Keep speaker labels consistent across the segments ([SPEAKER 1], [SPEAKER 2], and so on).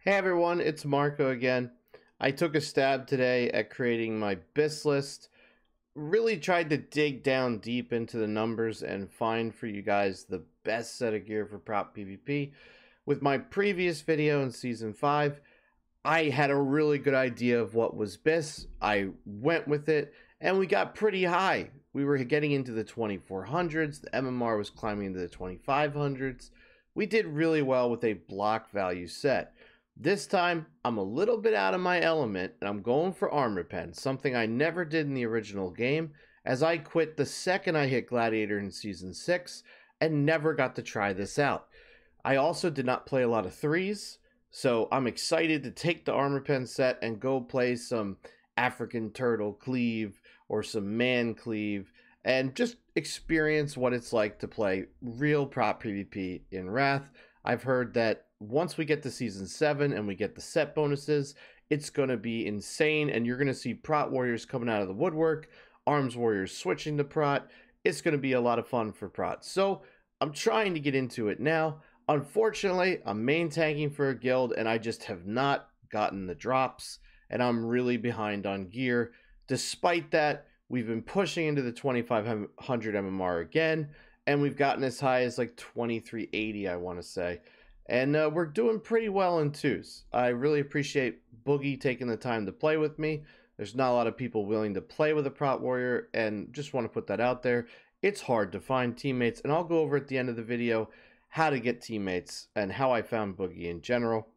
[SPEAKER 1] Hey everyone, it's Marco again. I took a stab today at creating my BIS list. Really tried to dig down deep into the numbers and find for you guys the best set of gear for prop PvP. With my previous video in season 5, I had a really good idea of what was BIS. I went with it and we got pretty high. We were getting into the 2400s, the MMR was climbing into the 2500s. We did really well with a block value set. This time, I'm a little bit out of my element, and I'm going for armor pen, something I never did in the original game, as I quit the second I hit Gladiator in Season 6, and never got to try this out. I also did not play a lot of threes, so I'm excited to take the armor pen set and go play some African Turtle Cleave, or some Man Cleave, and just experience what it's like to play real prop PvP in Wrath. I've heard that once we get to season 7 and we get the set bonuses, it's going to be insane, and you're going to see Prot warriors coming out of the woodwork, arms warriors switching to Prot. It's going to be a lot of fun for Prot. So I'm trying to get into it now. Unfortunately, I'm main tanking for a guild, and I just have not gotten the drops, and I'm really behind on gear. Despite that, we've been pushing into the 2500 MMR again, and we've gotten as high as like 2380, I want to say. And we're doing pretty well in twos. I really appreciate Boogie taking the time to play with me. There's not a lot of people willing to play with a Prot Warrior, and just want to put that out there. It's hard to find teammates, and I'll go over at the end of the video how to get teammates and how I found Boogie in general,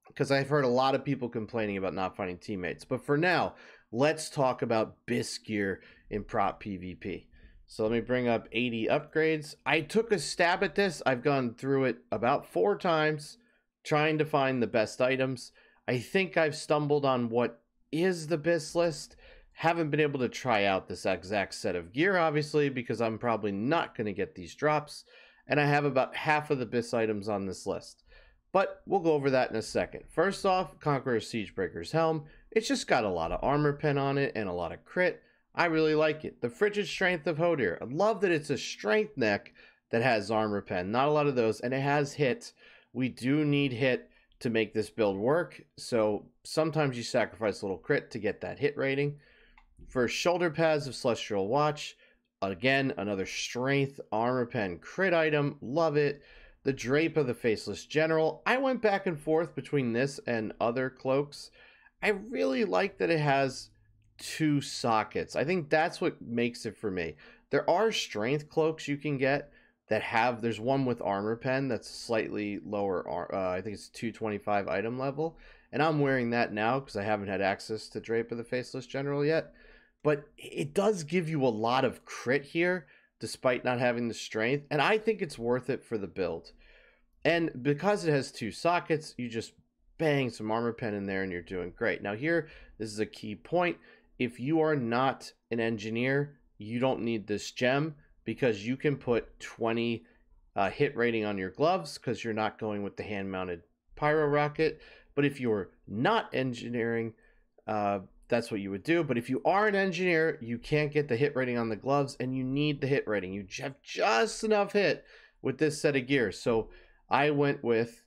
[SPEAKER 1] because I've heard a lot of people complaining about not finding teammates. But for now, let's talk about BIS gear in Prot PvP. So let me bring up 80 upgrades. I took a stab at this. I've gone through it about 4 times trying to find the best items. I think I've stumbled on what is the BIS list. Haven't been able to try out this exact set of gear, obviously, because I'm probably not going to get these drops. And I have about half of the BIS items on this list. But we'll go over that in a second. First off, Conqueror Siegebreaker's Helm. It's just got a lot of armor pen on it and a lot of crit. I really like it. The Frigid Strength of Hodir. I love that it's a strength neck that has armor pen. Not a lot of those, and it has hit. We do need hit to make this build work, so sometimes you sacrifice a little crit to get that hit rating. For shoulder pads of Celestial Watch, again, another strength armor pen crit item. Love it. The Drape of the Faceless General. I went back and forth between this and other cloaks. I really like that it has 2 sockets. I think that's what makes it for me. There are strength cloaks you can get that have, there's one with armor pen that's slightly lower, I think it's 225 item level, and I'm wearing that now because I haven't had access to Drape of the Faceless General yet. But it does give you a lot of crit here despite not having the strength, and I think it's worth it for the build. And because it has 2 sockets, you just bang some armor pen in there and you're doing great. Now here, this is a key point. If you are not an engineer, you don't need this gem, because you can put 20 hit rating on your gloves because you're not going with the hand-mounted pyro rocket. But if you're not engineering, that's what you would do. But if you are an engineer, you can't get the hit rating on the gloves, and you need the hit rating. You have just enough hit with this set of gear. So I went with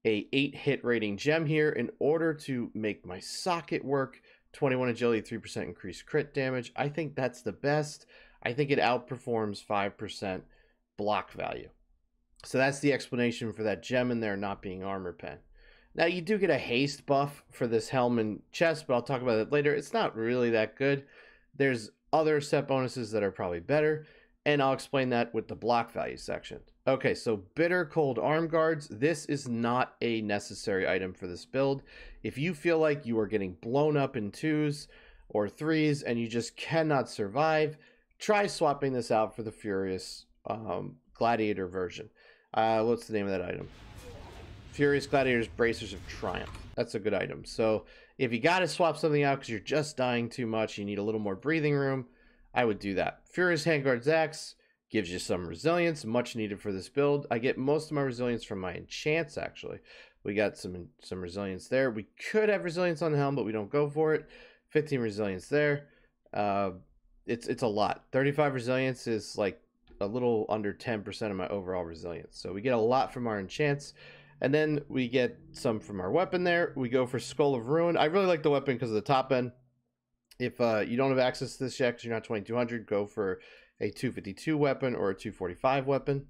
[SPEAKER 1] a 8 hit rating gem here in order to make my socket work. 21 agility, 3% increased crit damage. I think that's the best. I think it outperforms 5% block value. So that's the explanation for that gem in there not being armor pen. Now you do get a haste buff for this helm and chest, but I'll talk about it later. It's not really that good. There's other set bonuses that are probably better, and I'll explain that with the block value section. Okay, so Bitter Cold Arm Guards. This is not a necessary item for this build. If you feel like you are getting blown up in 2s or 3s and you just cannot survive, try swapping this out for the Furious Gladiator version. What's the name of that item? Furious Gladiator's Bracers of Triumph. That's a good item. So if you got to swap something out because you're just dying too much, you need a little more breathing room, I would do that. Furious Handguard's Axe gives you some resilience, much needed for this build. I get most of my resilience from my enchants, actually. We got some resilience there. We could have resilience on the helm, but we don't go for it. 15 resilience there. It's a lot. 35 resilience is like a little under 10% of my overall resilience. So we get a lot from our enchants. And then we get some from our weapon there. We go for Skull of Ruin. I really like the weapon because of the top end. If you don't have access to this yet because you're not 2200, go for a 252 weapon or a 245 weapon.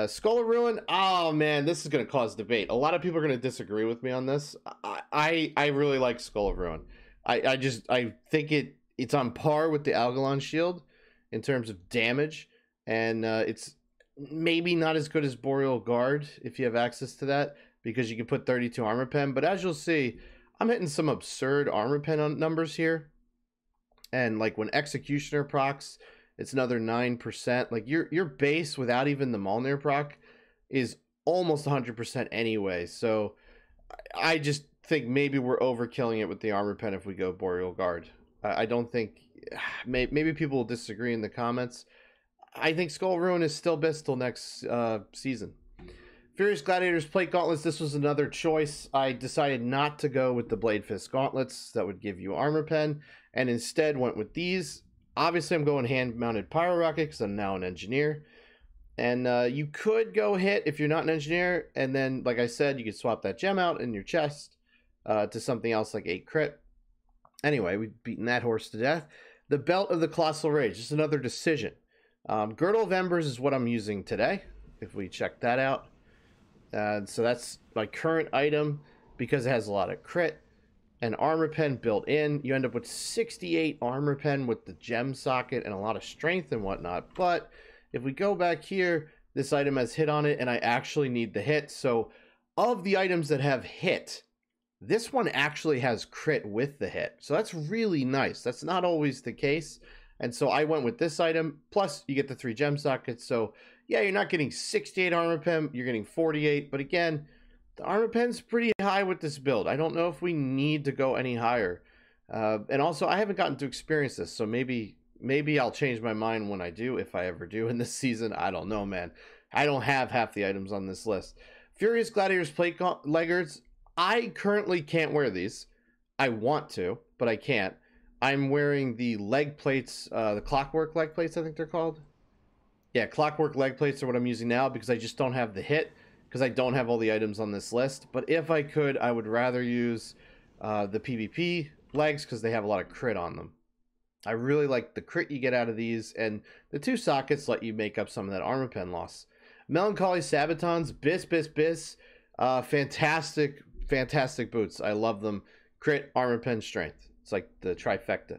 [SPEAKER 1] Skull of Ruin. Oh man, this is going to cause debate. A lot of people are going to disagree with me on this. I really like Skull of Ruin. I think it's on par with the Algalon Shield in terms of damage, and it's maybe not as good as Boreal Guard if you have access to that, because you can put 32 armor pen. But as you'll see, I'm hitting some absurd armor pen numbers here, and like when Executioner procs, it's another 9%. Like your base without even the Mjolnir proc is almost 100% anyway. So I just think maybe we're overkilling it with the armor pen if we go Boreal Guard. I don't think, maybe people will disagree in the comments. I think Skull Ruin is still best till next season. Furious Gladiators Plate Gauntlets. This was another choice. I decided not to go with the Blade Fist Gauntlets that would give you armor pen, and instead went with these. Obviously, I'm going hand-mounted Pyro Rocket because I'm now an engineer. And you could go hit if you're not an engineer, and then, like I said, you could swap that gem out in your chest to something else like 8 crit. Anyway, we've beaten that horse to death. The Belt of the Colossal Rage, just another decision. Girdle of Embers is what I'm using today, if we check that out. So that's my current item because it has a lot of crit and armor pen built in. You end up with 68 armor pen with the gem socket and a lot of strength and whatnot. But if we go back here, this item has hit on it and I actually need the hit. So of the items that have hit, this one actually has crit with the hit. So that's really nice. That's not always the case. And so I went with this item. Plus you get the 3 gem sockets. So yeah, you're not getting 68 armor pen. You're getting 48. But again, the armor pen's pretty high with this build. I don't know if we need to go any higher. And also, I haven't gotten to experience this. So maybe I'll change my mind when I do, if I ever do in this season. I don't know, man. I don't have half the items on this list. Furious Gladiators Plate Leggers. I currently can't wear these. I want to, but I can't. I'm wearing the leg plates, the Clockwork leg plates, I think they're called. Yeah, Clockwork leg plates are what I'm using now because I just don't have the hit, because I don't have all the items on this list. But if I could, I would rather use the PvP legs because they have a lot of crit on them. I really like the crit you get out of these, and the 2 sockets let you make up some of that armor pen loss. Melancholy Sabatons, Bis. Fantastic boots. I love them. Crit, armor pen, strength. It's like the trifecta.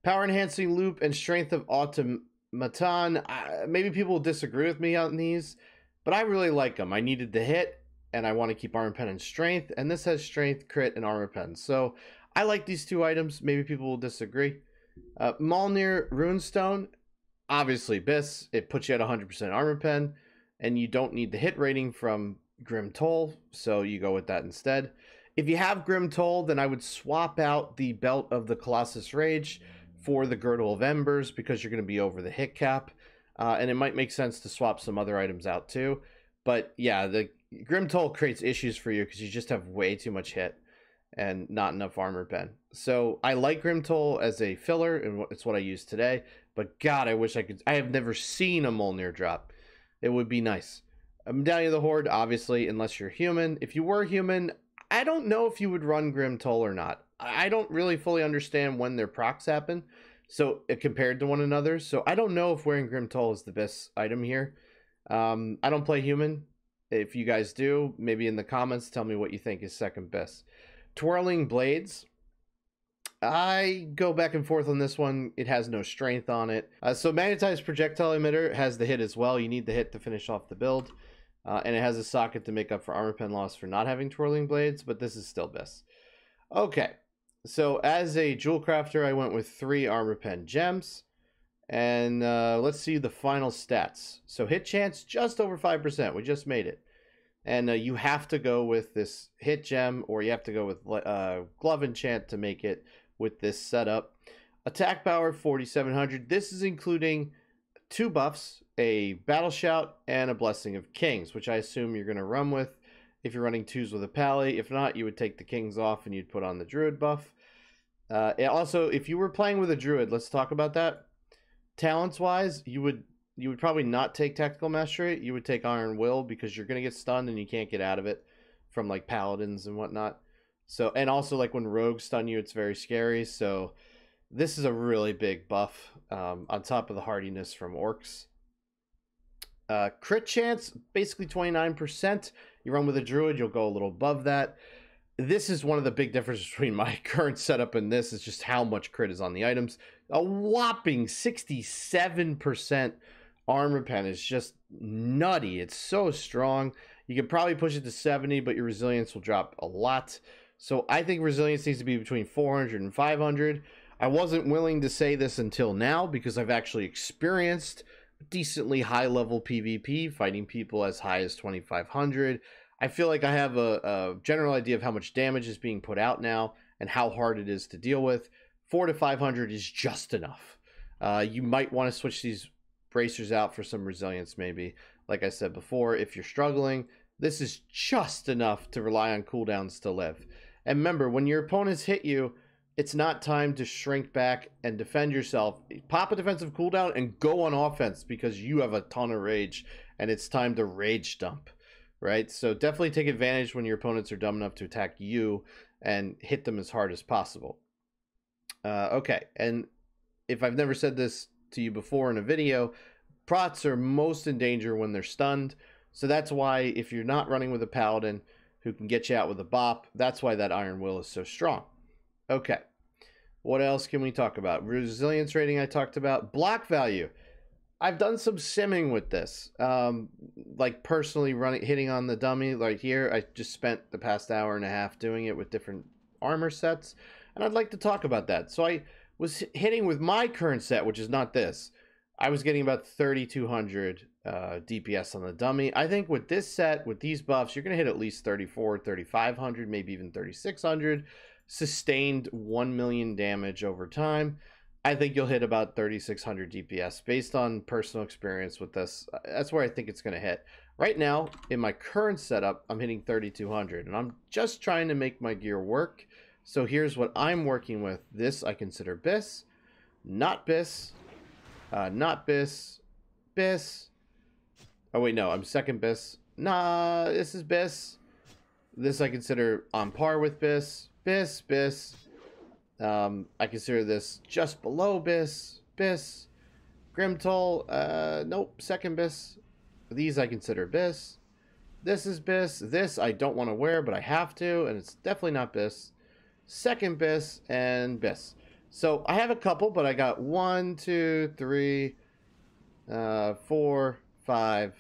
[SPEAKER 1] Power enhancing loop and strength of automaton. Maybe people will disagree with me on these, but I really like them. I needed the hit, and I want to keep armor pen and strength, and this has strength, crit, and armor pen. So I like these 2 items. Maybe people will disagree. Mjolnir Runestone, obviously Bis. It puts you at 100% armor pen, and you don't need the hit rating from Grim Toll, so you go with that instead. If you have Grim Toll, then I would swap out the Belt of the Colossus Rage for the Girdle of Embers because you're going to be over the hit cap. And it might make sense to swap some other items out too. But yeah, the Grim Toll creates issues for you because you just have way too much hit and not enough armor pen. So I like Grim Toll as a filler, and it's what I use today. But God, I wish I could. I have never seen a Mjolnir drop. It would be nice. Medallion of the Horde, obviously, unless you're human. If you were human, I don't know if you would run Grim Toll or not. I don't really fully understand when their procs happen, so compared to one another. So I don't know if wearing Grim Toll is the best item here. I don't play human. If you guys do, maybe in the comments tell me what you think is second best. Twirling Blades. I go back and forth on this one. It has no strength on it. So Magnetized Projectile Emitter has the hit as well. You need the hit to finish off the build. And it has a socket to make up for armor pen loss for not having Twirling Blades, but this is still best. Okay, so as a jewel crafter, I went with 3 armor pen gems. And let's see the final stats. So hit chance, just over 5%. We just made it. And you have to go with this hit gem, or you have to go with glove enchant to make it with this setup. Attack power, 4,700. This is including 2 buffs, a Battle Shout, and a Blessing of Kings, which I assume you're going to run with if you're running 2s with a Pally. If not, you would take the Kings off and you'd put on the Druid buff. Also, if you were playing with a Druid, let's talk about that. Talents-wise, you would you would probably not take Tactical Mastery. You would take Iron Will because you're going to get stunned and you can't get out of it from like Paladins and whatnot. So, and also like when Rogues stun you, it's very scary. So this is a really big buff on top of the hardiness from Orcs. Crit chance, basically 29%. You run with a Druid, you'll go a little above that. This is one of the big differences between my current setup and this is just how much crit is on the items. A whopping 67% armor pen is just nutty. It's so strong. You could probably push it to 70, but your resilience will drop a lot. So I think resilience needs to be between 400 and 500. I wasn't willing to say this until now because I've actually experienced decently high level PvP, fighting people as high as 2500. I feel like I have a general idea of how much damage is being put out now and how hard it is to deal with. 400 to 500 is just enough. You might want to switch these bracers out for some resilience maybe. Like I said before, if you're struggling, this is just enough to rely on cooldowns to live. And remember, when your opponents hit you, it's not time to shrink back and defend yourself. Pop a defensive cooldown and go on offense because you have a ton of rage and it's time to rage dump. Right? So definitely take advantage when your opponents are dumb enough to attack you and hit them as hard as possible. Okay, and if I've never said this to you before in a video, prots are most in danger when they're stunned. So that's why if you're not running with a paladin who can get you out with a bop, that's why that Iron Will is so strong. Okay, what else can we talk about? Resilience rating I talked about. Block value. I've done some simming with this, like personally hitting on the dummy. Like here, I just spent the past hour and a half doing it with different armor sets, and I'd like to talk about that. So I was hitting with my current set, which is not this. I was getting about 3,200 DPS on the dummy. I think with this set, with these buffs, you're going to hit at least 3,400, 3,500, maybe even 3,600. Sustained 1 million damage over time. I think you'll hit about 3,600 DPS based on personal experience with this. That's where I think it's going to hit. Right now, in my current setup, I'm hitting 3,200, and I'm just trying to make my gear work. So here's what I'm working with. This I consider BIS, not BIS, not BIS, BIS. Oh wait, no, I'm second BIS. Nah, this is BIS. This I consider on par with BIS, BIS, BIS. I consider this just below BIS, BIS, Grimtoll, nope, second BIS. These I consider BIS. This is BIS. This I don't want to wear, but I have to, and it's definitely not BIS. Second BIS and BIS. So I have a couple, but I got 1, 2, 3, 4, 5,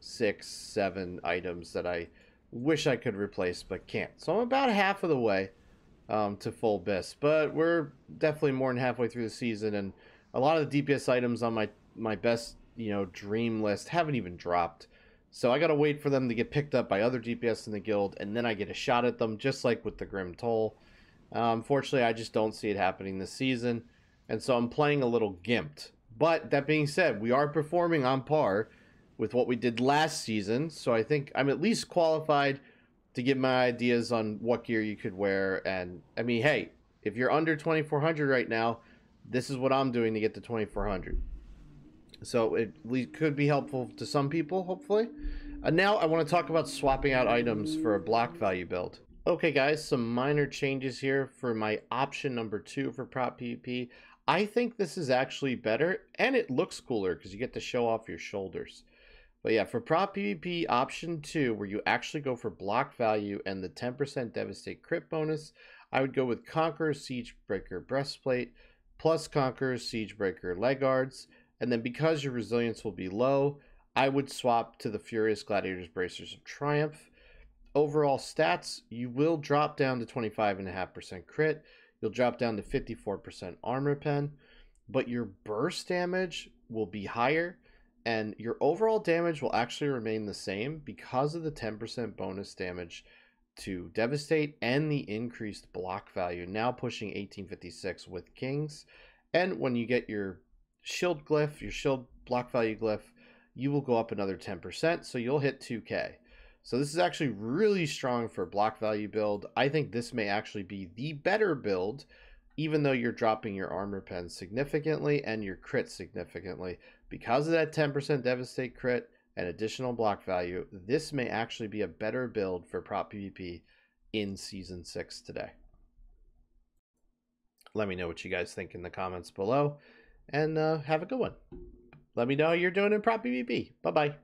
[SPEAKER 1] 6, 7 items that I wish I could replace, but can't. So I'm about half of the way to full BIS, but we're definitely more than halfway through the season, and a lot of the DPS items on my best, dream list haven't even dropped. So I gotta wait for them to get picked up by other DPS in the guild, and then I get a shot at them, just like with the Grim Toll. Unfortunately, I just don't see it happening this season, and so I'm playing a little gimped. But that being said, we are performing on par with what we did last season, so I think I'm at least qualified to give my ideas on what gear you could wear. And I mean, hey, if you're under 2,400 right now, this is what I'm doing to get to 2,400. So it could be helpful to some people, hopefully. Now I want to talk about swapping out items for a block value build. Okay guys, some minor changes here for my option number 2 for Prot PvP. I think this is actually better, and it looks cooler because you get to show off your shoulders. But yeah, for Prot PvP option 2, where you actually go for block value and the 10% Devastate crit bonus, I would go with Conqueror's Siegebreaker Breastplate plus Conqueror's Siegebreaker Leg Guards. And then because your resilience will be low, I would swap to the Furious Gladiator's Bracers of Triumph. Overall stats, you will drop down to 25.5% crit. You'll drop down to 54% armor pen, but your burst damage will be higher. And your overall damage will actually remain the same because of the 10% bonus damage to Devastate and the increased block value, now pushing 1856 with Kings. And when you get your shield glyph, your shield block value glyph, you will go up another 10%, so you'll hit 2k. So this is actually really strong for a block value build. I think this may actually be the better build, even though you're dropping your armor pen significantly and your crit significantly. Because of that 10% devastate crit and additional block value, this may actually be a better build for prop PvP in Season 6 today. Let me know what you guys think in the comments below, and have a good one. Let me know how you're doing in prop PvP. Bye-bye.